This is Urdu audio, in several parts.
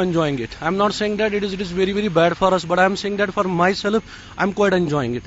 enjoying it. I'm not saying that it is very very bad for us, but I'm saying that for myself I'm quite enjoying it.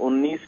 19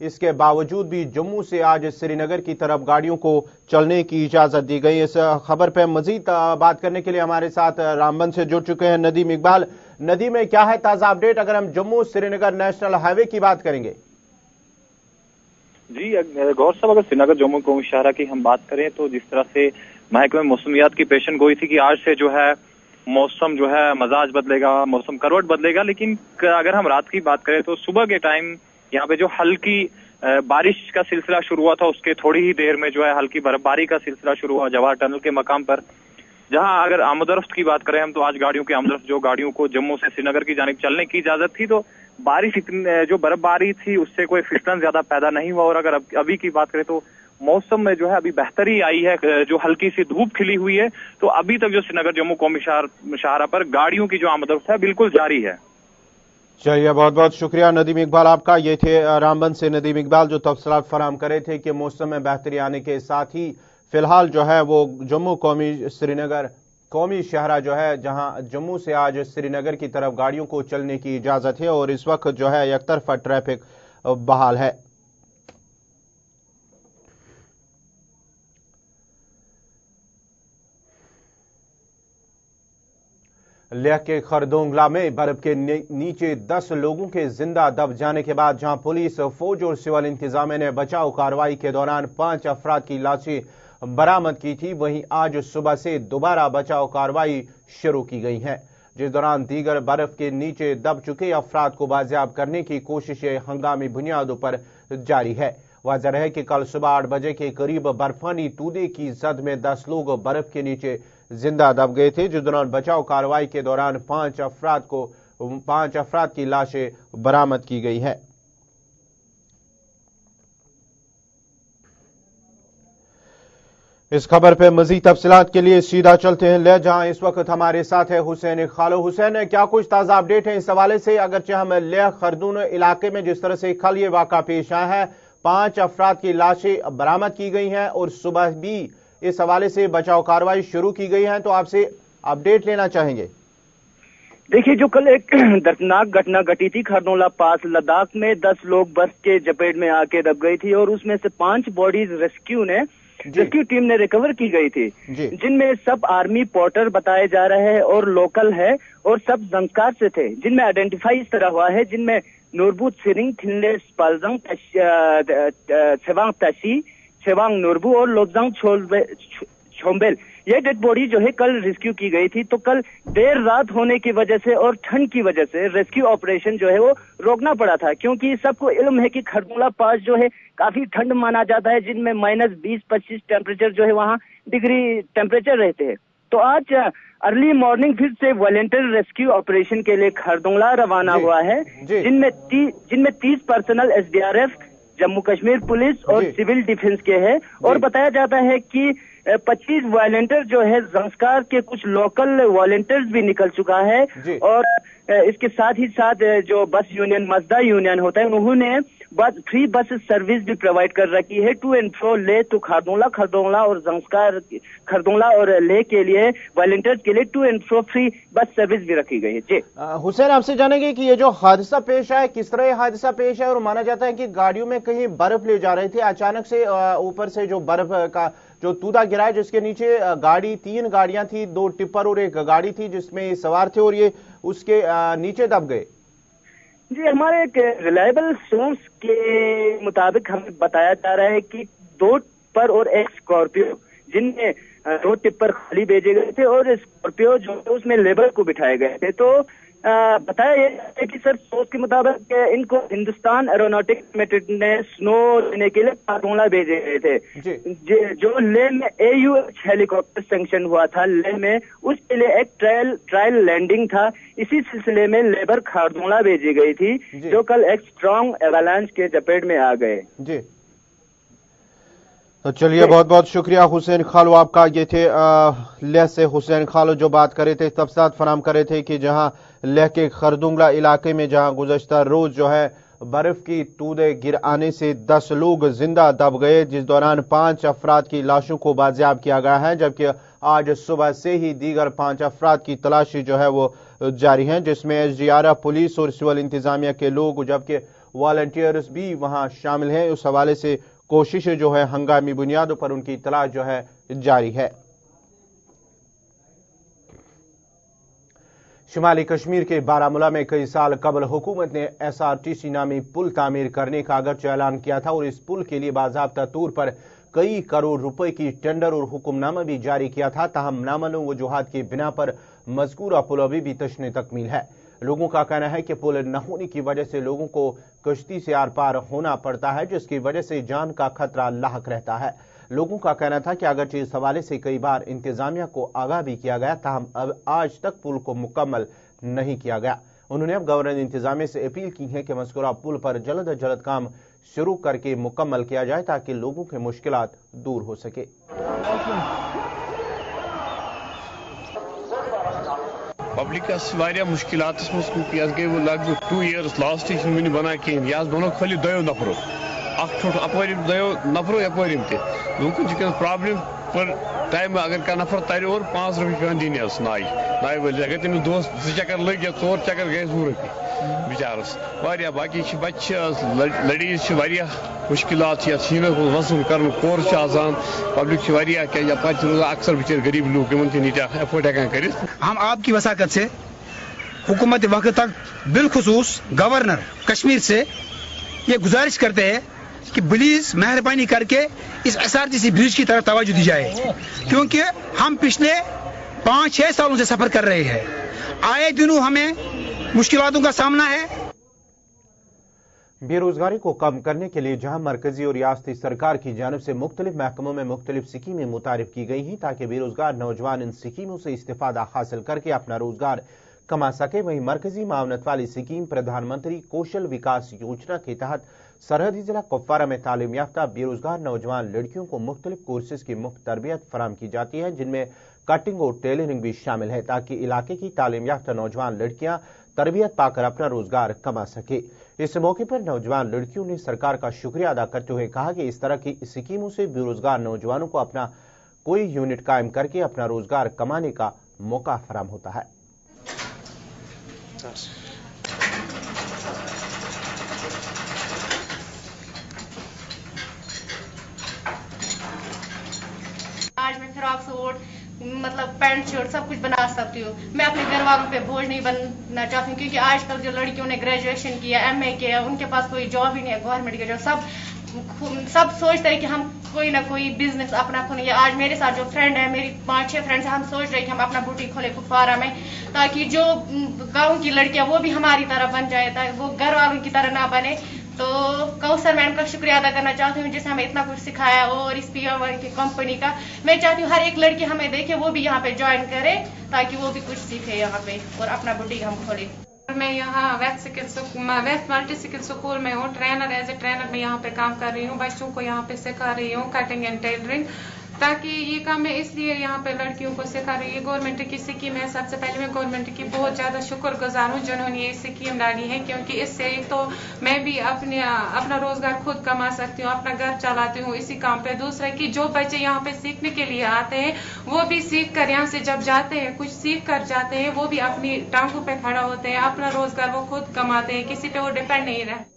اس کے باوجود بھی جموں سے آج سری نگر کی طرف گاڑیوں کو چلنے کی اجازت دی گئی۔ اس خبر پہ مزید بات کرنے کے لیے ہمارے ساتھ رامبن سے جڑ چکے ہیں ندیم اقبال۔ ندیم، میں کیا ہے تازہ اپڈیٹ اگر ہم جموں سری نگر نیشنل ہائی وے کی بات کریں گے؟ جی غور صاحب، اگر سری نگر جموں قومی شاہراہ کی ہم بات کریں تو جس طرح سے محکمہ موسمیات کی پیشن گوئی تھی کہ آج سے جو ہے موسم جو ہے مزاج بدلے گا، موسم کروٹ بدلے گا، لیکن اگر ہم رات کی بات کریں تو صبح کے ٹائم یہاں پہ جو ہلکی بارش کا سلسلہ شروع ہوا تھا، اس کے تھوڑی ہی دیر میں جو ہے ہلکی برف باری کا سلسلہ شروع ہوا جواہر ٹنل کے مقام پر، جہاں اگر آمد و رفت کی بات کریں ہم تو آج گاڑیوں کی آمد و رفت، جو گاڑیوں کو جموں سے سری نگر کی جانب چلنے کی اجازت تھی، تو بارش جو برف باری تھی اس سے کوئی فسٹن زیادہ پیدا نہیں ہوا۔ اور اگر ابھی کی بات کریں تو موسم میں جو ہے ابھی بہتری آئی ہے، جو ہلکی سی دھوپ کھلی ہوئی ہے، تو ابھی تک جو سری نگر جموں قومی شاہراہ پر گاڑیوں کی جو آمد و رفت ہے بالکل جاری ہے۔ چلیے، بہت بہت شکریہ ندیم اقبال آپ کا۔ یہ تھے رامبن سے ندیم اقبال جو تفصیلات فراہم کرے تھے کہ موسم میں بہتری آنے کے ساتھ ہی فی الحال جو ہے وہ جموں سری نگر قومی شاہراہ جو ہے، جہاں جموں سے آج سری نگر کی طرف گاڑیوں کو چلنے کی اجازت ہے اور اس وقت جو ہے یک طرفہ ٹریفک بحال ہے۔ لیہ کے خردونگلا میں برف کے نیچے 10 لوگوں کے زندہ دب جانے کے بعد جہاں پولیس، فوج اور سول انتظامیہ نے بچاؤ کارروائی کے دوران 5 افراد کی لاشیں برآمد کی تھی، وہیں آج صبح سے دوبارہ بچاؤ کارروائی شروع کی گئی ہے، جس دوران دیگر برف کے نیچے دب چکے افراد کو بازیاب کرنے کی کوششیں ہنگامی بنیادوں پر جاری ہے۔ واضح ہے کہ کل صبح 8 بجے کے قریب برفانی تودے کی زد میں 10 لوگ برف کے نیچے زندہ دب گئے تھے، جس دوران بچاؤ کارروائی کے دوران 5 افراد کی لاشیں برآمد کی گئی ہے۔ اس خبر پہ مزید تفصیلات کے لیے سیدھا چلتے ہیں لیہ، جہاں اس وقت ہمارے ساتھ ہے حسین خالو۔ حسین، کیا کچھ تازہ اپڈیٹ ہے اس حوالے سے؟ اگرچہ ہم لیہ خردون علاقے میں جس طرح سے کل یہ واقعہ پیش آیا ہے، 5 افراد کی لاشیں برآمد کی گئی ہیں اور صبح بھی اس حوالے سے بچاؤ کارروائی شروع کی گئی ہے، تو آپ سے اپڈیٹ لینا چاہیں گے۔ دیکھیے، جو کل ایک دردناک گھٹنا گھٹی تھی کھردونگلا پاس لداخ میں، 10 لوگ برف کے چپیٹ میں آ کے دب گئی تھی اور اس میں سے 5 باڈیز ریسکیو ٹیم نے ریکور کی گئی تھی، جن میں سب آرمی پورٹر بتائے جا رہے ہیں اور لوکل ہے اور سب زنکار سے تھے، جن میں آئیڈینٹیفائی اس طرح ہوا ہے، جن میں نوربو سرنگ تھنلے سپالزنگ سیوانگ تشی سیوانگ نوربو اور لوبزانگ چھومبیل، یہ ڈیڈ باڈی جو ہے کل ریسکیو کی گئی تھی۔ تو کل دیر رات ہونے کی وجہ سے اور ٹھنڈ کی وجہ سے ریسکیو آپریشن جو ہے وہ روکنا پڑا تھا، کیونکہ سب کو علم ہے کہ کھردونگلا پاس جو ہے کافی ٹھنڈ مانا جاتا ہے، جن میں -20-25 ٹیمپریچر جو ہے وہاں ڈگری ٹیمپریچر رہتے ہیں۔ تو آج ارلی مارننگ پھر سے والنٹیر ریسکیو آپریشن کے لیے کھردونگلا روانہ ہوا ہے، جن میں 30 personal SDRF، Jammu Kashmir police اور سول ڈیفنس کے ہیں، اور بتایا جاتا ہے کہ 25 والنٹیئر جو ہے زنسکار کے کچھ لوکل والنٹیئرز بھی نکل چکا ہے، اور اس کے ساتھ ہی ساتھ جو بس یونین مزدا یونین ہوتا ہے انہوں نے فری بس سروس بھی پرووائڈ کر رکھی ہے، ٹو اینڈ فرو لے تو کھردونگلا اور زنسکار کھردونگلا اور لے کے لیے والنٹیئرز کے لیے to and fro free bus service بھی رکھی گئی ہے۔ جی حسین، آپ سے جانیں گے کہ یہ جو حادثہ پیش آیا کس طرح یہ حادثہ پیش ہے، اور مانا جاتا ہے کہ گاڑیوں میں کہیں برف لے جا رہے تھے، اچانک سے اوپر سے جو برف کا جو تودا گرا ہے، جس کے نیچے 3 گاڑیاں تھی، 2 ٹپر اور 1 گاڑی تھی جس میں سوار تھے، اور یہ اس کے نیچے دب گئے۔ جی، ہمارے ایک ریلائبل سورس کے مطابق ہمیں بتایا جا رہا ہے کہ 2 ٹپر اور 1 اسکارپیو، جن میں 2 ٹپر خالی بھیجے گئے تھے اور اسکارپیو جو اس میں لیبر کو بٹھائے گئے تھے، تو بتایا یہ ہے کہ سر سورس کے مطابق ان کو ہندوستان ایروناٹکس لمیٹڈ نے سنو لینے کے لیے کھردونگلا بھیجے گئے تھے، جو لیہ میں AUH ہیلی کاپٹر سینکشن ہوا تھا لیہ میں، اس کے لیے ایک ٹرائل لینڈنگ تھا، اسی سلسلے میں لیبر کھردونگلا بھیجی گئی تھی، جو کل ایک اسٹرانگ ایوالانچ کے چپیٹ میں آ گئے۔ جی تو چلیے، بہت بہت شکریہ حسین خالو آپ کا۔ یہ تھے لیہ سے حسین خالو جو بات کرے تھے، تفصیلات فراہم کرے تھے کہ جہاں لیہ کے خردونگلا علاقے میں جہاں گزشتہ روز جو ہے برف کی تودے گر آنے سے 10 لوگ زندہ دب گئے، جس دوران 5 افراد کی لاشوں کو بازیاب کیا گیا ہے، جبکہ آج صبح سے ہی دیگر 5 افراد کی تلاشی جو ہے وہ جاری ہیں، جس میں SDRF پولیس اور سول انتظامیہ کے لوگ، جبکہ والنٹیئرز بھی وہاں شامل ہیں. اس حوالے سے کوششیں جو ہے ہنگامی بنیادوں پر ان کی تلاش جو ہے جاری ہے. شمالی کشمیر کے بارامولہ میں کئی سال قبل حکومت نے SRTC نامی پل تعمیر کرنے کا اگرچہ اعلان کیا تھا اور اس پل کے لیے باضابطہ طور پر کئی کروڑ روپے کی ٹینڈر اور حکم نامہ بھی جاری کیا تھا. تاہم نامعلوم وجوہات کی بنا پر مذکورہ پل ابھی بھی تشنِ تکمیل ہے. لوگوں کا کہنا ہے کہ پل نہ ہونے کی وجہ سے لوگوں کو کشتی سے آر پار ہونا پڑتا ہے جس کی وجہ سے جان کا خطرہ لاحق رہتا ہے. لوگوں کا کہنا تھا کہ اگرچہ اس حوالے سے کئی بار انتظامیہ کو آگاہ بھی کیا گیا تاہم اب آج تک پل کو مکمل نہیں کیا گیا. انہوں نے اب گورنر انتظامیہ سے اپیل کی ہے کہ مذکورہ پل پر جلد از جلد کام شروع کر کے مکمل کیا جائے تاکہ لوگوں کے مشکلات دور ہو سکے. پبلکس واریاہ مشکلات مز گئی وہ لگ بھگ 2 years لاسٹ ون بنا کہین یہ بنو خالی دو نفرو اخ اپورم دو نفرو یپورم تک پرابلم پر ٹائم اگر کھانا نفر تر اور 5 رۄپیہِ پیوان دِنۍ حظ نایہِ وٲلِس اگر تٔمِس دۄہس 2 چکر لٔگۍ یا 4 چکر گٔے 2 رۄپیہِ بِچارس واریاہ باقی چھِ بچہِ چھِ لڑیٖز چھِ واریاہ مشکلات چھِ یتھ شیٖنس منٛز وَسُن کرُن کورٕ چھِ آسان پبلک چھِ واریاہ کیٛازِ پتہٕ چھِ روزان اکثر بِچٲرۍ غریٖب لوٗکھ یِمن چھِنہٕ ییٖتیٛاہ ایفٲرڈ ہٮ۪کان کٔرِتھ. ہم آپ کی وساقت سے حکومت وقت تک بالخصوص گورنر کشمیر سے یہ گزارش کرتے ہیں کہ پلیز مہربانی کر کے اس SRTC برج کی طرف توجہ دی جائے کیونکہ ہم پچھلے 5-6 سالوں سے سفر کر رہے ہیں. آئے دنوں ہمیں مشکلاتوں کا سامنا ہے. بے روزگاری کو کم کرنے کے لیے جہاں مرکزی اور ریاستی سرکار کی جانب سے مختلف محکموں میں مختلف سکیمیں متعارف کی گئی ہیں تاکہ بے روزگار نوجوان ان سکیموں سے استفادہ حاصل کر کے اپنا روزگار کما سکے، وہیں مرکزی معاونت والی سکیم پردھان منتری کوشل وکاس یوجنا کے تحت سرحدی ضلع کپوارہ میں تعلیم یافتہ بے روزگار نوجوان لڑکیوں کو مختلف کورسز کی مفت تربیت فراہم کی جاتی ہے جن میں کٹنگ اور ٹیلرنگ بھی شامل ہے تاکہ علاقے کی تعلیم یافتہ نوجوان لڑکیاں تربیت پا کر اپنا روزگار کما سکے. اس موقع پر نوجوان لڑکیوں نے سرکار کا شکریہ ادا کرتے ہوئے کہا کہ اس طرح کی اسکیموں سے بے روزگار نوجوانوں کو اپنا کوئی یونٹ قائم کر کے اپنا روزگار کمانے کا موقع فراہم ہوتا ہے. آج میں فراک سوٹ مطلب پینٹ شرٹ سب کچھ بنا سکتی ہوں. میں اپنے گھر والوں پہ بوجھ نہیں بننا چاہتی ہوں کیونکہ آج کل جو لڑکیوں نے گریجویشن کیا MA کیا ان کے پاس کوئی جاب ہی نہیں ہے گورنمنٹ کا جاب. سب سوچتے ہیں کہ ہم کوئی نہ کوئی بزنس اپنا کھولیں. آج میرے ساتھ جو فرینڈ ہے میری 5-6 فرینڈس ہیں ہم سوچ رہے ہیں کہ ہم اپنا بوٹیک کھولیں کپوارہ میں تاکہ جو گاؤں کی لڑکیاں وہ بھی ہماری طرح بن جائے تاکہ وہ گھر والوں کی طرح نہ بنے. تو کوثر میم کا شکریہ ادا کرنا چاہتی ہوں جس نے ہمیں اتنا کچھ سکھایا اور اس PO1 کی کمپنی کا. میں چاہتی ہوں ہر ایک لڑکی ہمیں دیکھے وہ بھی یہاں پہ جوائن کرے تاکہ وہ بھی کچھ سیکھے یہاں پہ اور اپنا بوٹیک ہم کھولیں. میں یہاں ویسٹ ملٹی سکل اسکول میں ہوں ٹرینر ایز اے ٹرینر میں یہاں پہ کام کر رہی ہوں. بچوں کو یہاں پہ سکھا رہی ہوں کٹنگ اینڈ ٹیلرنگ تاکہ یہ کام میں اس لیے یہاں پہ لڑکیوں کو سکھا رہی ہے. گورنمنٹ کی اسکیم ہے. سب سے پہلے میں گورنمنٹ کی بہت زیادہ شکر گزار ہوں جنہوں نے یہ اسکیم ڈالی ہے کیونکہ اس سے ایک تو میں بھی اپنا روزگار خود کما سکتی ہوں اپنا گھر چلاتی ہوں اسی کام پہ. دوسرا کہ جو بچے یہاں پہ سیکھنے کے لیے آتے ہیں وہ بھی سیکھ کر یہاں سے جب جاتے ہیں کچھ سیکھ کر جاتے ہیں وہ بھی اپنی ٹانگوں پہ کھڑا ہوتے ہیں اپنا روزگار وہ خود کماتے ہیں کسی پہ وہ ڈپینڈ نہیں رہتے.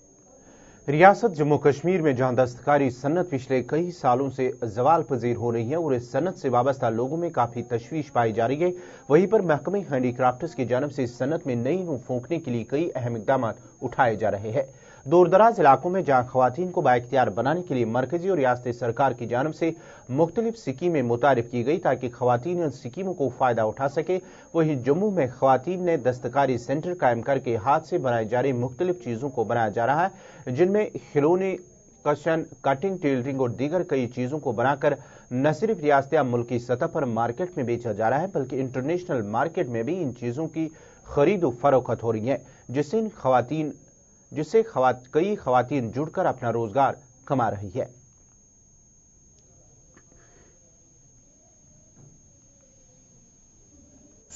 ریاست جموں کشمیر میں جہاں دستکاری صنعت پچھلے کئی سالوں سے زوال پذیر ہو رہی ہے اور اس صنعت سے وابستہ لوگوں میں کافی تشویش پائی جا رہی ہے، وہیں پر محکمہ ہینڈی کرافٹس کی جانب سے اس صنعت میں نئی روح پھونکنے کے لیے کئی اہم اقدامات اٹھائے جا رہے ہیں. دور دراز علاقوں میں جہاں خواتین کو بااختیار بنانے کے لیے مرکزی اور ریاستی سرکار کی جانب سے مختلف سکیمیں متعارف کی گئی تاکہ خواتین ان سکیموں کو فائدہ اٹھا سکے، وہیں جموں میں خواتین نے دستکاری سینٹر قائم کر کے ہاتھ سے بنائی جا رہی مختلف چیزوں کو بنایا جا رہا ہے جن میں کھلونے، کشن، کٹنگ، ٹیلرنگ اور دیگر کئی چیزوں کو بنا کر نہ صرف ریاستی یا ملکی سطح پر مارکیٹ میں بیچا جا رہا ہے بلکہ انٹرنیشنل مارکیٹ میں بھی ان چیزوں کی خرید و فروخت ہو رہی ہے جس سے کئی خواتین جڑ کر اپنا روزگار کما رہی ہے.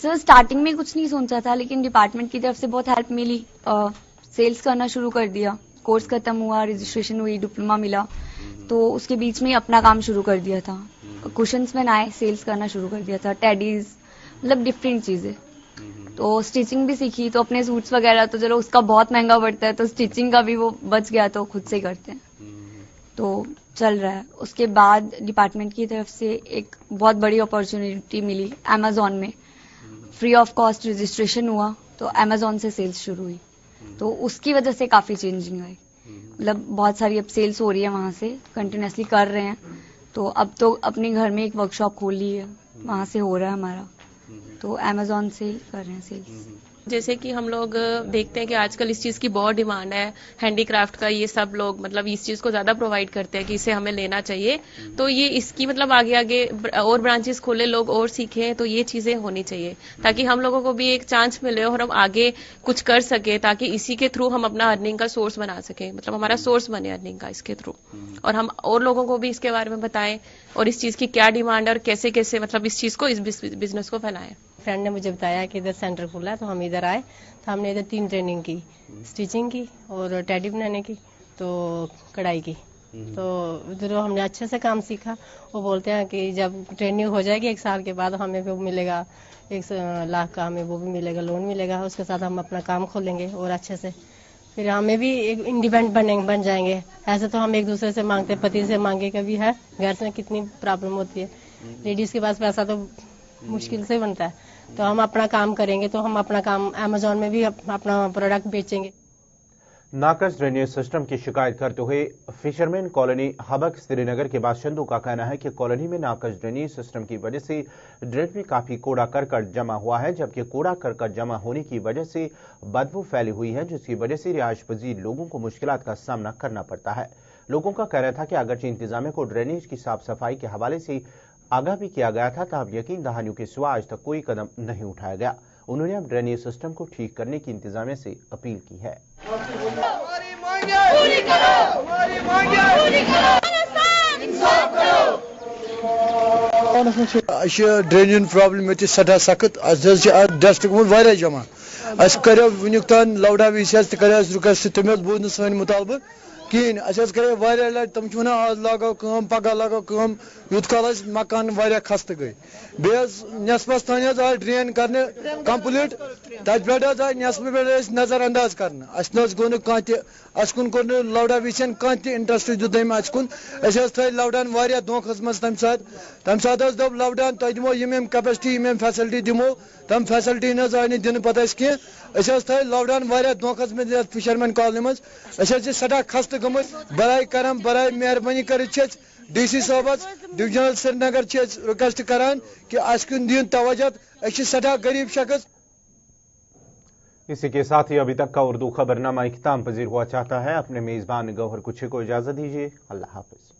سر سٹارٹنگ میں کچھ نہیں سوچا تھا لیکن ڈپارٹمنٹ کی طرف سے بہت ہیلپ ملی. سیلز کرنا شروع کر دیا، کورس ختم ہوا، رجسٹریشن ہوئی، ڈپلوما ملا تو اس کے بیچ میں اپنا کام شروع کر دیا تھا. کوشنز بنائے، سیلز کرنا شروع کر دیا تھا، ٹیڈیز، مطلب ڈفرینٹ چیزیں. تو اسٹیچنگ بھی سیکھی, تو اپنے سوٹس وغیرہ تو چلو اس کا بہت مہنگا پڑتا ہے, تو اسٹیچنگ کا بھی وہ بچ گیا تو خود سے کرتے ہیں, تو چل رہا ہے. اس کے بعد ڈپارٹمنٹ کی طرف سے ایک بہت بڑی اپارچونیٹی ملی امیزون میں, فری آف کاسٹ رجسٹریشن ہوا, تو امیزون سے سیلز شروع ہوئی, تو اس کی وجہ سے کافی چینجنگ آئی. مطلب بہت ساری اب سیلز ہو رہی ہے وہاں سے, کنٹینیوسلی کر رہے ہیں, تو اب تو اپنے گھر میں ایک ورک شاپ کھول لی ہے, وہاں سے ہو رہا ہے ہمارا, تو امیزون سے ہی کر رہے ہیں سیلز. جیسے کہ ہم لوگ دیکھتے ہیں کہ آج کل اس چیز کی بہت ڈیمانڈ ہے, ہینڈی کرافٹ کا, یہ سب لوگ مطلب اس چیز کو زیادہ پرووائڈ کرتے ہیں کہ اسے ہمیں لینا چاہیے, تو یہ اس کی مطلب آگے آگے اور برانچز کھولے, لوگ اور سیکھیں, تو یہ چیزیں ہونی چاہیے تاکہ ہم لوگوں کو بھی ایک چانس ملے اور ہم آگے کچھ کر سکیں, تاکہ اسی کے تھرو ہم اپنا ارننگ کا سورس بنا سکیں, مطلب ہمارا سورس بنے ارننگ کا اس کے تھرو, اور ہم اور لوگوں کو بھی اس کے بارے میں بتائیں اور اس چیز کی کیا ڈیمانڈ ہے اور کیسے کیسے مطلب اس چیز کو, اس بزنس کو پھیلائیں. فرینڈ نے مجھے بتایا کہ ادھر سینٹر کھلا ہے, تو ہم ادھر آئے, تو ہم نے ادھر 3 ٹریننگ کی, اسٹیچنگ کی اور ٹیڈی بنانے کی, تو کڑھائی کی, تو ادھر ہم نے اچھے سے کام سیکھا. وہ بولتے ہیں کہ جب ٹریننگ ہو جائے گی 1 سال کے بعد ہمیں وہ ملے گا 1 لاکھ کا, ہمیں وہ بھی ملے گا, لون ملے گا, اس کے ساتھ ہم اپنا کام کھولیں گے اور اچھے سے پھر ہمیں بھی ایک انڈیپینڈنٹ بن جائیں گے. ایسے تو ہم ایک دوسرے سے مانگتے, پتی سے مانگے کبھی ہے, گھر سے کتنی پرابلم ہوتی ہے, لیڈیز کے پاس پیسہ تو مشکل سے بنتا ہے, تو ہم اپنا کام کریں گے, تو ہم اپنا کام امیزون میں بھی اپنا پروڈکٹ بیچیں گے. ناقص ڈرینیج سسٹم کی شکایت کرتے ہوئے فشرمین کالونی ہبک سری نگر کے باشندوں کا کہنا ہے کہ کالونی میں ناقص ڈرینیج سسٹم کی وجہ سے ڈرین میں کافی کوڑا کرکٹ جمع ہوا ہے, جبکہ کوڑا کرکٹ جمع ہونے کی وجہ سے بدبو پھیلی ہوئی ہے, جس کی وجہ سے رہائش پذیر لوگوں کو مشکلات کا سامنا کرنا پڑتا ہے. لوگوں کا کہنا تھا کہ اگرچہ انتظامیہ کو ڈرینیج کی صاف صفائی کے حوالے سے آگاہ بھی کیا گیا تھا, تاہم یقین دہانیوں کے سوا آج تک کوئی قدم نہیں اٹھایا گیا. انہوں نے اب ڈرینیج سسٹم کو ٹھیک کرنے کی انتظامیہ سے اپیل کی ہے. ڈرینیج پرابلم سٹھا سخت, ڈسٹ گوٚمُت واریاہ جمع. اَسہِ کَریو وٕنیُک تام لوڈا وی سی تہِ کَریو اَسہِ رِکویسٹ, تٔمۍ حظ بوٗز نہٕ سٲنۍ مُطالبہٕ کِہیٖنۍ. اَسہِ حظ کَرے واریاہ لَٹہِ, تِم چھِ وَنان آز لاگو کٲم, پَگاہ لاگو کٲم, یوٗت کال حظ مکان واریاہ خستہٕ گٔے. بیٚیہِ حظ نٮ۪صبَس تانۍ حظ آے ڈرٛین کَرنہٕ کَمپٕلیٖٹ, تَتہِ پٮ۪ٹھ حظ آے نٮ۪صبہٕ پٮ۪ٹھ أسۍ نظر انداز کَرنہٕ. اَسہِ نہ حظ گوٚو نہٕ کانٛہہ تہِ, اَسہِ کُن کوٚر نہٕ لوڈا وی سیَن کانٛہہ تہِ اِنٹرٛسٹ دیُت نہٕ أمۍ اَسہِ کُن. أسۍ حظ تھٲے لوڈاہَن واریاہ دھوکہَس منٛز تَمہِ ساتہٕ حظ دوٚپ لوڈاہَن تۄہہِ دِمو یِم کیپیسٹی یِم فیسَلٹی دِمو, تِم فیسَلٹی نہ حظ آے نہٕ دِنہٕ پَتہٕ اَسہِ کینٛہہ. أسۍ حظ تھٲے لوڈاہَن واریاہ دھوکہَس منٛز یَتھ فِشرمین کالنی منٛز. أسۍ حظ چھِ سٮ۪ٹھاہ خستہٕ گٔمٕتۍ. برٲے کران, برٲے مہربٲنی کٔرِتھ چھِ أسۍ ڈی سی صٲبَس, ڈِوجنل سری نگر چھِ أسۍ رِکویسٹ کران کہ اَسہِ کُن دِیُن توجہ. أسۍ چھِ سٮ۪ٹھاہ غریٖب شخص. اسی کے ساتھ ہی ابھی تک کا اردو خبرنامہ اختتام پذیر ہوا چاہتا ہے. اپنے میزبان گوہر کچھے کو اجازت دیجیے. اللہ حافظ.